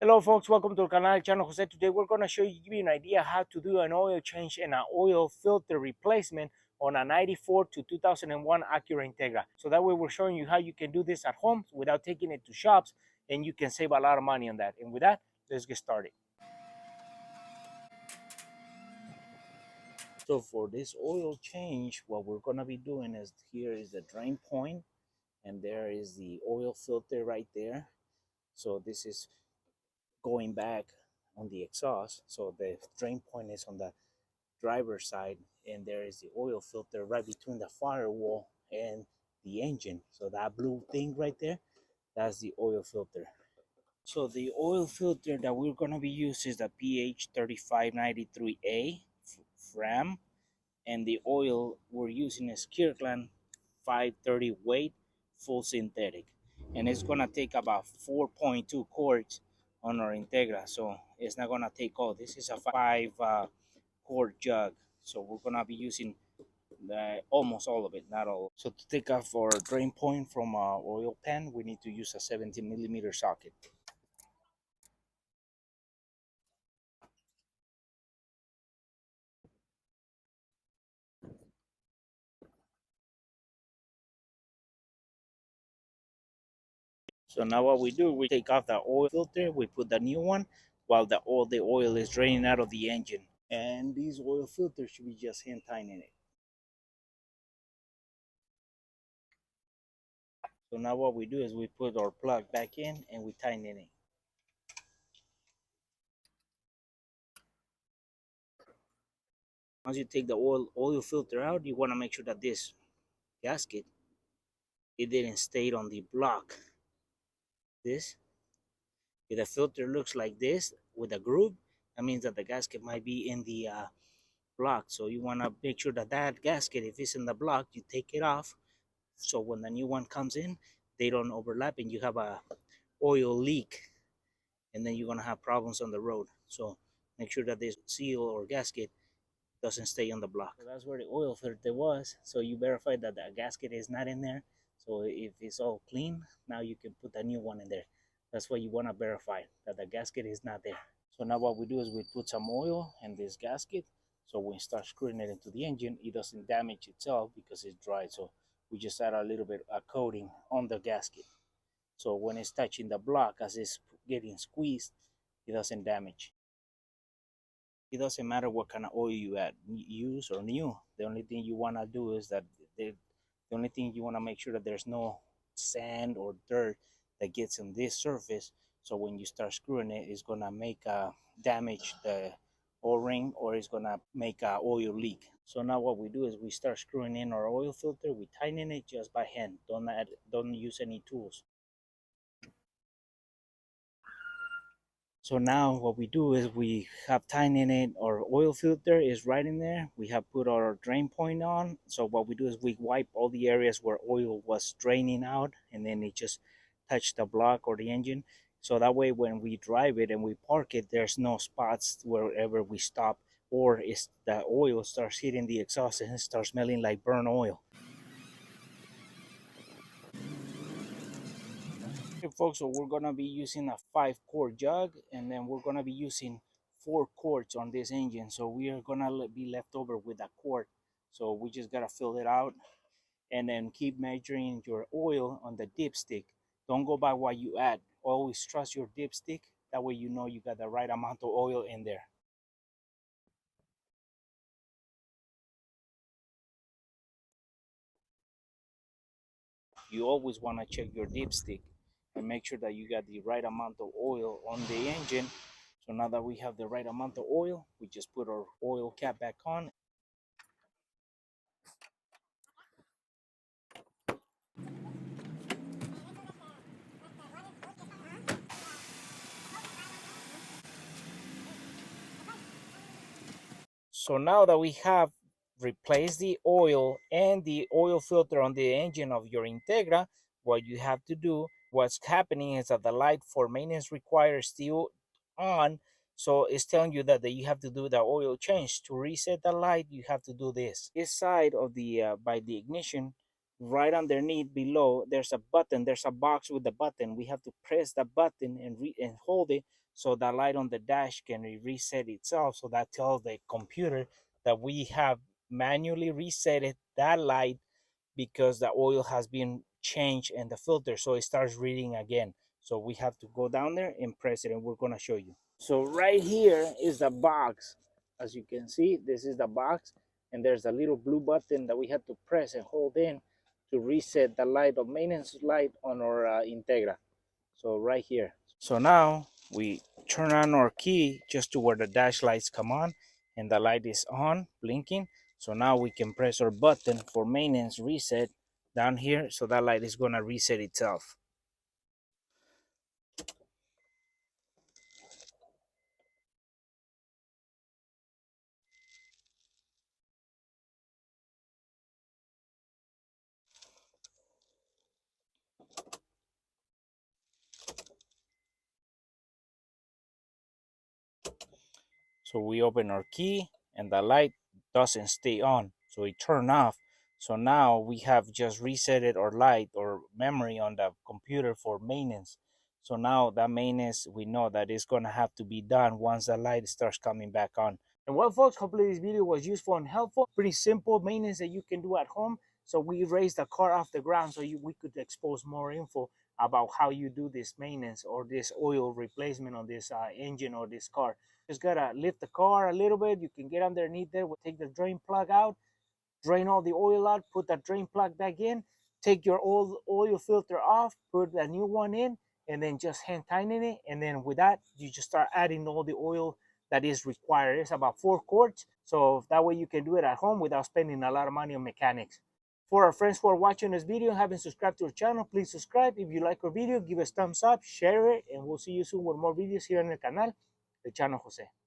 Hello folks, welcome to the channel Jose. Today we're going to give you an idea how to do an oil change and an oil filter replacement on a 94 to 2001 Acura Integra. So that way we're showing you how you can do this at home without taking it to shops, and you can save a lot of money on that. And with that, let's get started. So for this oil change, what we're going to be doing is here is the drain point and there is the oil filter right there. So this is going back on the exhaust. So the drain point is on the driver's side, and there is the oil filter right between the firewall and the engine. So that blue thing right there, that's the oil filter. So the oil filter that we're going to be using is the PH3593A RAM, and the oil we're using is Kirkland 530 weight full synthetic, and it's going to take about 4.2 quarts on our Integra, so it's not going to take all. This is a 5 quart jug, so we're going to be using almost all of it, not all. So to take off our drain point from our oil pan, we need to use a 17 millimeter socket. So now what we do, we take off the oil filter, we put the new one while all the oil is draining out of the engine. And these oil filters should be just hand tightening it. So now what we do is we put our plug back in and we tighten it. Once you take the oil filter out, you want to make sure that this gasket, it didn't stay on the block. This, if the filter looks like this with a groove, that means that the gasket might be in the block. So you want to make sure that that gasket, if it's in the block, you take it off. So when the new one comes in, they don't overlap and you have a oil leak, and then you're going to have problems on the road. So make sure that this seal or gasket doesn't stay on the block. So that's where the oil filter was. So you verify that the gasket is not in there. So if it's all clean, now you can put a new one in there. That's what you want to verify, that the gasket is not there. So now what we do is we put some oil in this gasket. So when we start screwing it into the engine, it doesn't damage itself because it's dry. So we just add a little bit of coating on the gasket. So when it's touching the block as it's getting squeezed, it doesn't damage. It doesn't matter what kind of oil you add, use or new. The only thing you want to do is that the only thing you want to make sure that there's no sand or dirt that gets on this surface. So when you start screwing it, it's gonna make damage the O-ring, or it's gonna make a oil leak. So now what we do is we start screwing in our oil filter. We tighten it just by hand. Don't use any tools. So now what we do is we have tightened it. Our oil filter is right in there. We have put our drain point on. So what we do is we wipe all the areas where oil was draining out, and then it just touched the block or the engine. So that way when we drive it and we park it, there's no spots wherever we stop, or it's the oil starts hitting the exhaust and it starts smelling like burnt oil. Okay, folks, so we're gonna be using a 5 quart jug, and then we're gonna be using 4 quarts on this engine. So we are gonna be left over with a quart. So we just gotta fill it out, and then keep measuring your oil on the dipstick. Don't go by what you add. Always trust your dipstick. That way you know you got the right amount of oil in there. You always wanna check your dipstick and make sure that you got the right amount of oil on the engine. So now that we have the right amount of oil, we just put our oil cap back on. So now that we have replaced the oil and the oil filter on the engine of your Integra, what you have to do, what's happening is that the light for maintenance required is still on. So it's telling you that you have to do the oil change. To reset the light, you have to do this. This side of the, by the ignition, right underneath below, there's a button, there's a box with the button. We have to press the button and hold it so the light on the dash can reset itself. So that tells the computer that we have manually reset it, that light, because the oil has been changed in the filter, so it starts reading again. So we have to go down there and press it, and we're going to show you. So right here is the box. As you can see, this is the box, and there's a little blue button that we have to press and hold in to reset the light of maintenance light on our integra. So right here. So now we turn on our key just to where the dash lights come on, and the light is on blinking. So now we can press our button for maintenance reset down here, so that light is going to reset itself. So we open our key and the light doesn't stay on, so it turned off. So now we have just resetted our light or memory on the computer for maintenance. So now that maintenance, we know that it's going to have to be done once the light starts coming back on. And well, folks, hopefully this video was useful and helpful. Pretty simple maintenance that you can do at home. So we raised the car off the ground so we could expose more info about how you do this maintenance or this oil replacement on this engine or this car. Just gotta lift the car a little bit. You can get underneath there. We'll take the drain plug out, drain all the oil out, put that drain plug back in, take your old oil filter off, put a new one in, and then just hand tighten it. And then with that, you just start adding all the oil that is required. It's about 4 quarts. So that way you can do it at home without spending a lot of money on mechanics. For our friends who are watching this video and haven't subscribed to our channel, please subscribe. If you like our video, give us thumbs up, share it, and we'll see you soon with more videos here on the canal de Chano Jose.